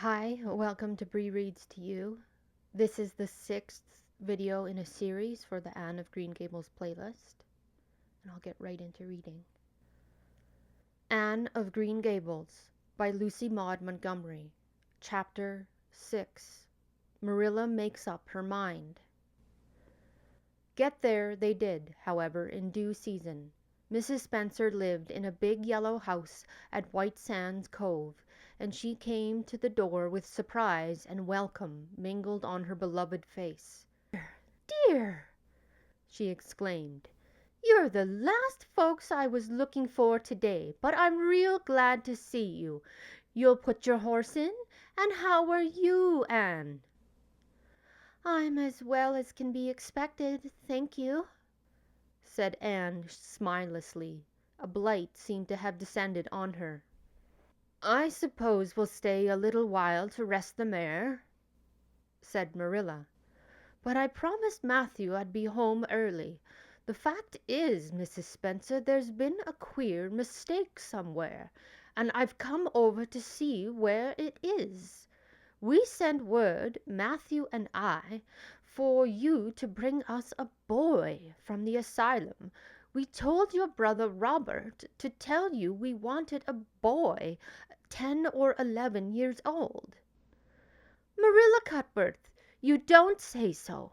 Hi, welcome to Bree Reads to You. This is the sixth video in a series for the Anne of Green Gables playlist, and I'll get right into reading. Anne of Green Gables by Lucy Maud Montgomery. Chapter 6. Marilla Makes Up Her Mind. Get there they did, however, in due season. Mrs. Spencer lived in a big yellow house at White Sands Cove, and she came to the door with surprise and welcome mingled on her beloved face. "Dear!" she exclaimed. "You're the last folks I was looking for today, but I'm real glad to see you. You'll put your horse in? And how are you, Anne?" "I'm as well as can be expected, thank you," said Anne smilelessly. A blight seemed to have descended on her. "I suppose we'll stay a little while to rest the mare," said Marilla. "But I promised Matthew I'd be home early. The fact is, Mrs. Spencer, there's been a queer mistake somewhere, and I've come over to see where it is. We sent word, Matthew and I, for you to bring us a boy from the asylum. We told your brother Robert to tell you we wanted a boy 10 or 11 years old." "Marilla Cuthbert, you don't say so,"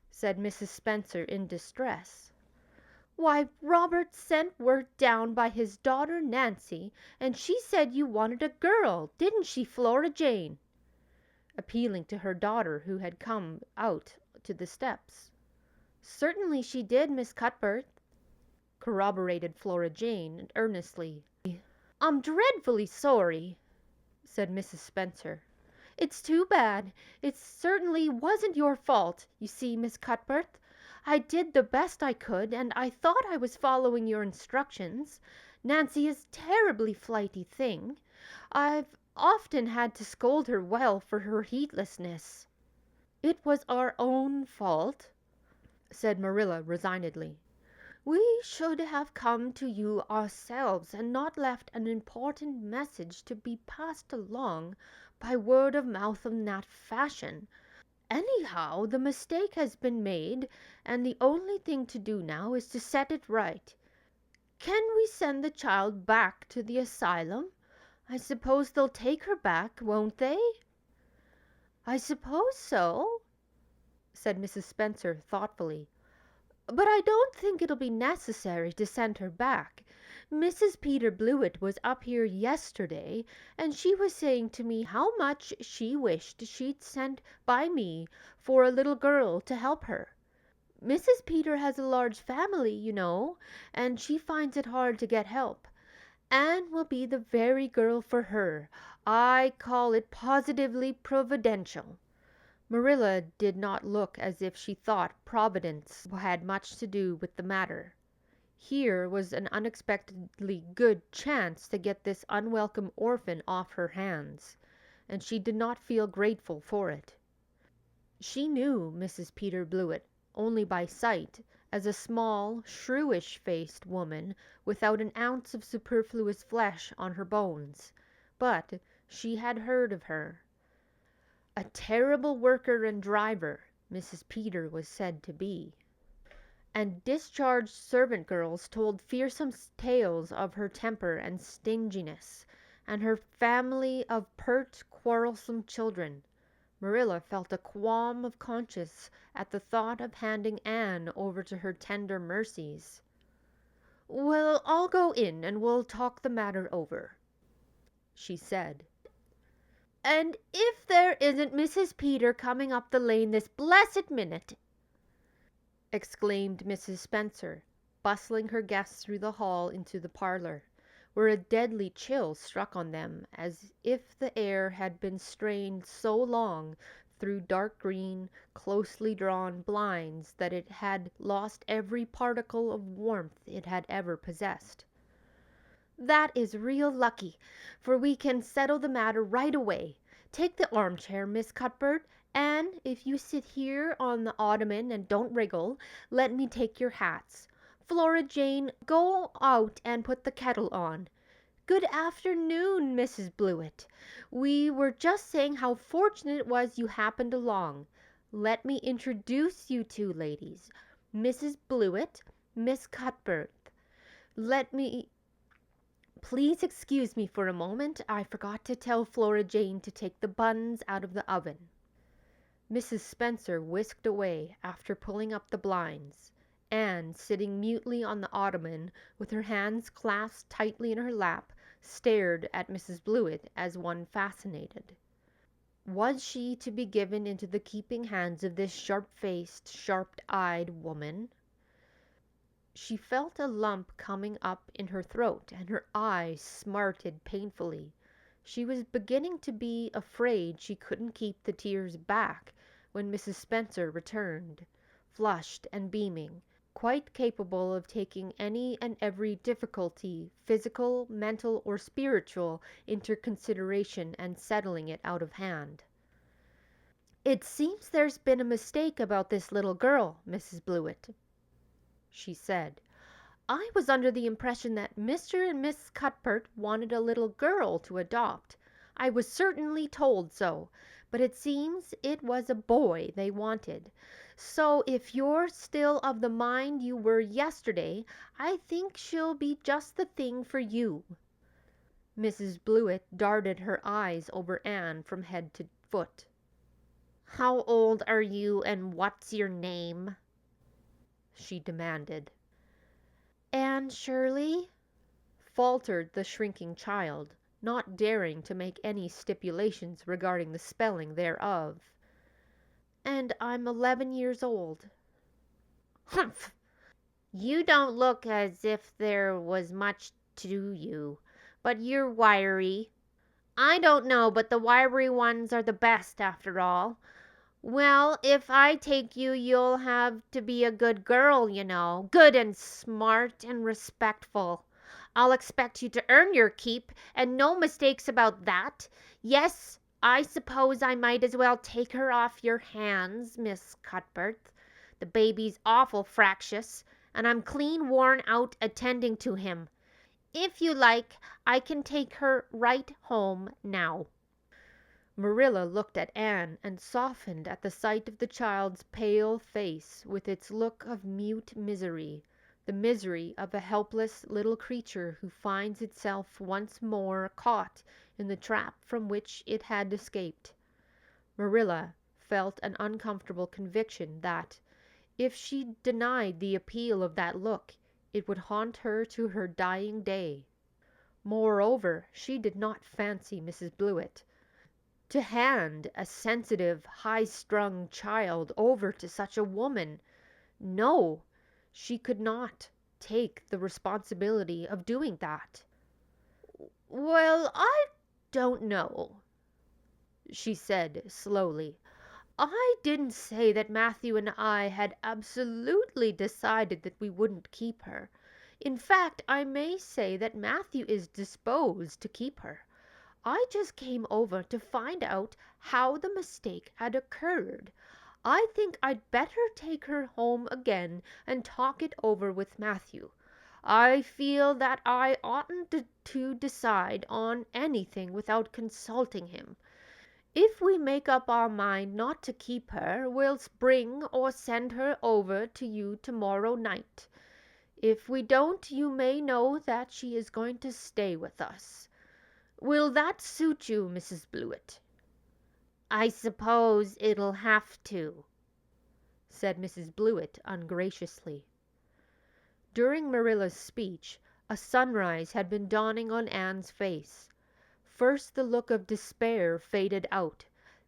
said Mrs. Spencer in distress. "Why, Robert sent word down by his daughter Nancy, and she said you wanted a girl, didn't she, Flora Jane?" appealing to her daughter, who had come out to the steps. "Certainly she did, Miss Cuthbert," corroborated Flora Jane earnestly. "I'm dreadfully sorry," said Mrs. Spencer. "It's too bad. It certainly wasn't your fault, you see, Miss Cuthbert. I did the best I could, and I thought I was following your instructions. Nancy is a terribly flighty thing. I've often had to scold her well for her heedlessness." "It was our own fault," said Marilla resignedly. "We should have come to you ourselves and not left an important message to be passed along by word of mouth in that fashion. Anyhow, the mistake has been made, and the only thing to do now is to set it right. Can we send the child back to the asylum? I suppose they'll take her back, won't they?" "I suppose so," said Mrs. Spencer thoughtfully. "But I don't think it'll be necessary to send her back. Mrs. Peter Blewett was up here yesterday, and she was saying to me how much she wished she'd sent by me for a little girl to help her. Mrs. Peter has a large family, you know, and she finds it hard to get help. Anne will be the very girl for her. I call it positively providential." Marilla did not look as if she thought Providence had much to do with the matter. Here was an unexpectedly good chance to get this unwelcome orphan off her hands, and she did not feel grateful for it. She knew Mrs. Peter Blewett only by sight as a small, shrewish-faced woman without an ounce of superfluous flesh on her bones, but she had heard of her. A terrible worker and driver, Mrs. Peter was said to be, and discharged servant girls told fearsome tales of her temper and stinginess, and her family of pert, quarrelsome children. Marilla felt a qualm of conscience at the thought of handing Anne over to her tender mercies. "Well, I'll go in and we'll talk the matter over," she said. "And if there isn't Mrs. Peter coming up the lane this blessed minute!" exclaimed Mrs. Spencer, bustling her guests through the hall into the parlor, where a deadly chill struck on them as if the air had been strained so long through dark green, closely drawn blinds that it had lost every particle of warmth it had ever possessed. "That is real lucky, for we can settle the matter right away. Take the armchair, Miss Cuthbert, and if you sit here on the ottoman and don't wriggle, let me take your hats. Flora Jane, go out and put the kettle on. Good afternoon, Mrs. Blewett. We were just saying how fortunate it was you happened along. Let me introduce you two ladies. Mrs. Blewett, Miss Cuthbert. Please excuse me for a moment. I forgot to tell Flora Jane to take the buns out of the oven." Mrs. Spencer whisked away after pulling up the blinds. Anne, sitting mutely on the ottoman with her hands clasped tightly in her lap, stared at Mrs. Blewett as one fascinated. Was she to be given into the keeping hands of this sharp-faced, sharp-eyed woman? She felt a lump coming up in her throat, and her eyes smarted painfully. She was beginning to be afraid she couldn't keep the tears back when Mrs. Spencer returned, flushed and beaming, quite capable of taking any and every difficulty, physical, mental, or spiritual, into consideration and settling it out of hand. "It seems there's been a mistake about this little girl, Mrs. Blewett," she said. "I was under the impression that Mr. and Miss Cuthbert wanted a little girl to adopt. I was certainly told so, but it seems it was a boy they wanted. So if you're still of the mind you were yesterday, I think she'll be just the thing for you." Mrs. Blewett darted her eyes over Anne from head to foot. "How old are you, and what's your name?" she demanded. "Anne Shirley," faltered the shrinking child, not daring to make any stipulations regarding the spelling thereof. "And I'm 11 years old." "Humph! You don't look as if there was much to you, but you're wiry. I don't know, but the wiry ones are the best after all. Well, if I take you, you'll have to be a good girl, you know, good and smart and respectful. I'll expect you to earn your keep, and no mistakes about that. Yes, I suppose I might as well take her off your hands, Miss Cuthbert. The baby's awful fractious, and I'm clean worn out attending to him. If you like, I can take her right home now." Marilla looked at Anne and softened at the sight of the child's pale face with its look of mute misery, the misery of a helpless little creature who finds itself once more caught in the trap from which it had escaped. Marilla felt an uncomfortable conviction that, if she denied the appeal of that look, it would haunt her to her dying day. Moreover, she did not fancy Mrs. Blewett. To hand a sensitive, high-strung child over to such a woman! No, she could not take the responsibility of doing that. "Well, I don't know," she said slowly. "I didn't say that Matthew and I had absolutely decided that we wouldn't keep her. In fact, I may say that Matthew is disposed to keep her. I just came over to find out how the mistake had occurred. I think I'd better take her home again and talk it over with Matthew. I feel that I oughtn't to decide on anything without consulting him. If we make up our mind not to keep her, we'll bring or send her over to you tomorrow night. If we don't, you may know that she is going to stay with us. Will that suit you, Mrs. Blewett?" "I suppose it'll have to," said Mrs. Blewett ungraciously. During Marilla's speech, a sunrise had been dawning on Anne's face. First the look of despair faded out,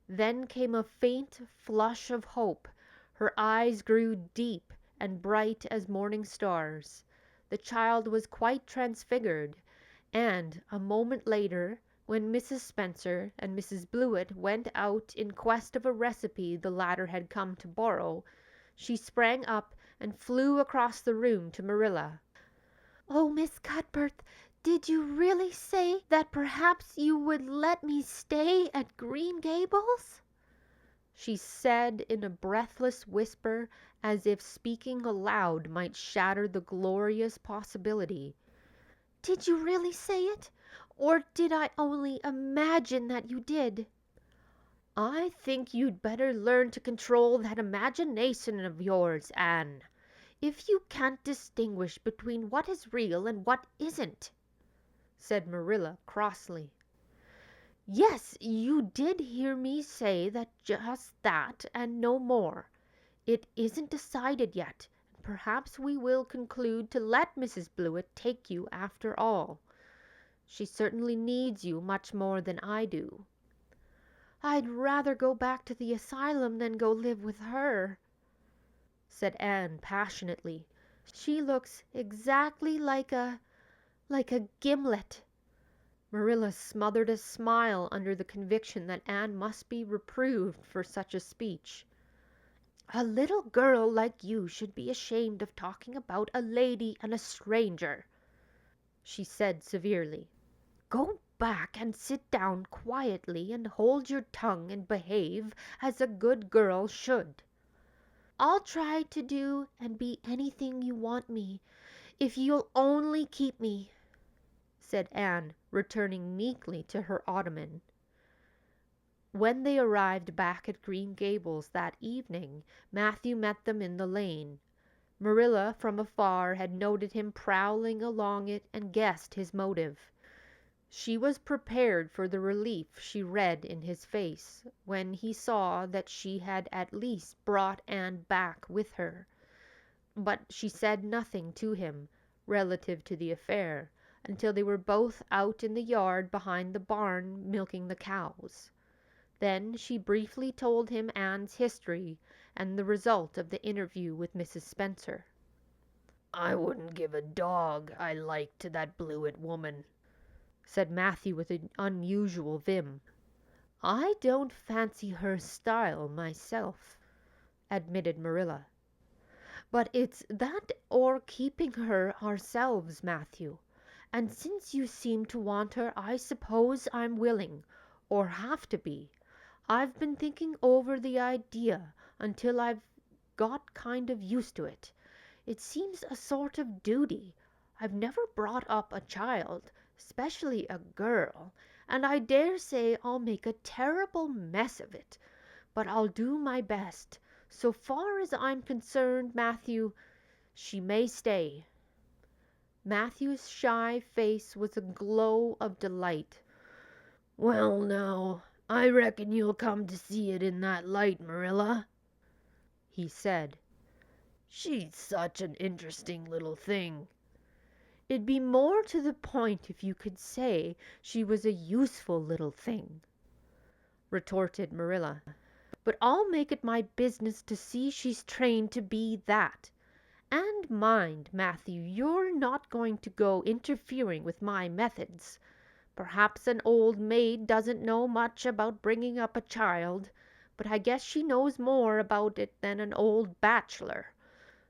then came a faint flush of hope. Her eyes grew deep and bright as morning stars. The child was quite transfigured, and a moment later, when Mrs. Spencer and Mrs. Blewett went out in quest of a recipe the latter had come to borrow, she sprang up and flew across the room to Marilla. "Oh, Miss Cuthbert, did you really say that perhaps you would let me stay at Green Gables?" she said in a breathless whisper, as if speaking aloud might shatter the glorious possibility. "Did you really say it? Or did I only imagine that you did? I think you'd better learn to control that imagination of yours, Anne, if you can't distinguish between what is real and what isn't," said Marilla crossly. "Yes, you did hear me say that just that and no more. It isn't decided yet, and perhaps we will conclude to let Mrs. Blewett take you after all. She certainly needs you much more than I do." "I'd rather go back to the asylum than go live with her," said Anne passionately. "She looks exactly like a gimlet." Marilla smothered a smile under the conviction that Anne must be reproved for such a speech. "A little girl like you should be ashamed of talking about a lady and a stranger," she said severely. "Go back and sit down quietly and hold your tongue and behave as a good girl should." "I'll try to do and be anything you want me, if you'll only keep me," said Anne, returning meekly to her ottoman. When they arrived back at Green Gables that evening, Matthew met them in the lane. Marilla from afar had noted him prowling along it and guessed his motive. She was prepared for the relief she read in his face when he saw that she had at least brought Anne back with her, but she said nothing to him relative to the affair until they were both out in the yard behind the barn milking the cows. Then she briefly told him Anne's history and the result of the interview with Mrs. Spencer. "I wouldn't give a dog I liked to that Blewett woman," said Matthew with an unusual vim. "I don't fancy her style myself," admitted Marilla. "But it's that or keeping her ourselves, Matthew. And since you seem to want her, I suppose I'm willing, or have to be. I've been thinking over the idea until I've got kind of used to it. It seems a sort of duty. I've never brought up a child, especially a girl, and I dare say I'll make a terrible mess of it, but I'll do my best. So far as I'm concerned, Matthew, she may stay." Matthew's shy face was a glow of delight. "Well, now, I reckon you'll come to see it in that light, Marilla," he said. "She's such an interesting little thing." "It'd be more to the point if you could say she was a useful little thing," retorted Marilla. "But I'll make it my business to see she's trained to be that. And mind, Matthew, you're not going to go interfering with my methods. Perhaps an old maid doesn't know much about bringing up a child, but I guess she knows more about it than an old bachelor.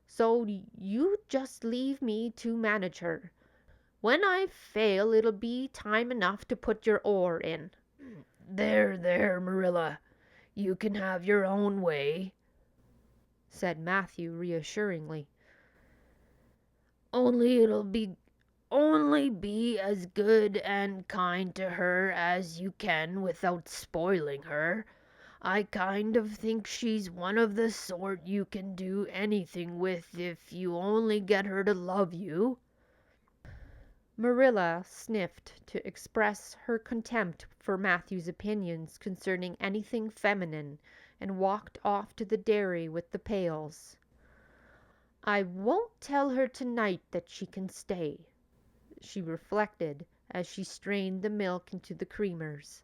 So you just leave me to manage her. When I fail, it'll be time enough to put your oar in." There, Marilla, you can have your own way," said Matthew reassuringly. "Only only be as good and kind to her as you can without spoiling her. I kind of think she's one of the sort you can do anything with if you only get her to love you." Marilla sniffed to express her contempt for Matthew's opinions concerning anything feminine and walked off to the dairy with the pails. "I won't tell her tonight that she can stay," she reflected as she strained the milk into the creamers.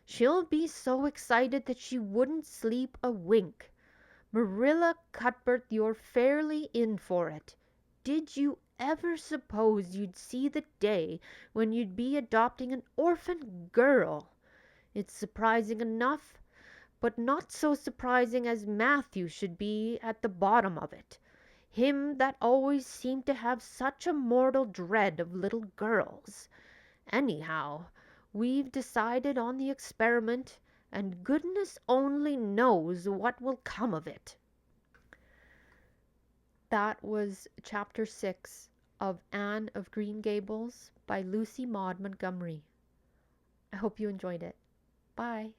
"She'll be so excited that she wouldn't sleep a wink. Marilla Cuthbert, you're fairly in for it. Did you ever suppose you'd see the day when you'd be adopting an orphan girl? It's surprising enough, but not so surprising as Matthew should be at the bottom of it. Him that always seemed to have such a mortal dread of little girls. Anyhow, we've decided on the experiment, and goodness only knows what will come of it." That was chapter 6 of Anne of Green Gables by Lucy Maud Montgomery. I hope you enjoyed it. Bye.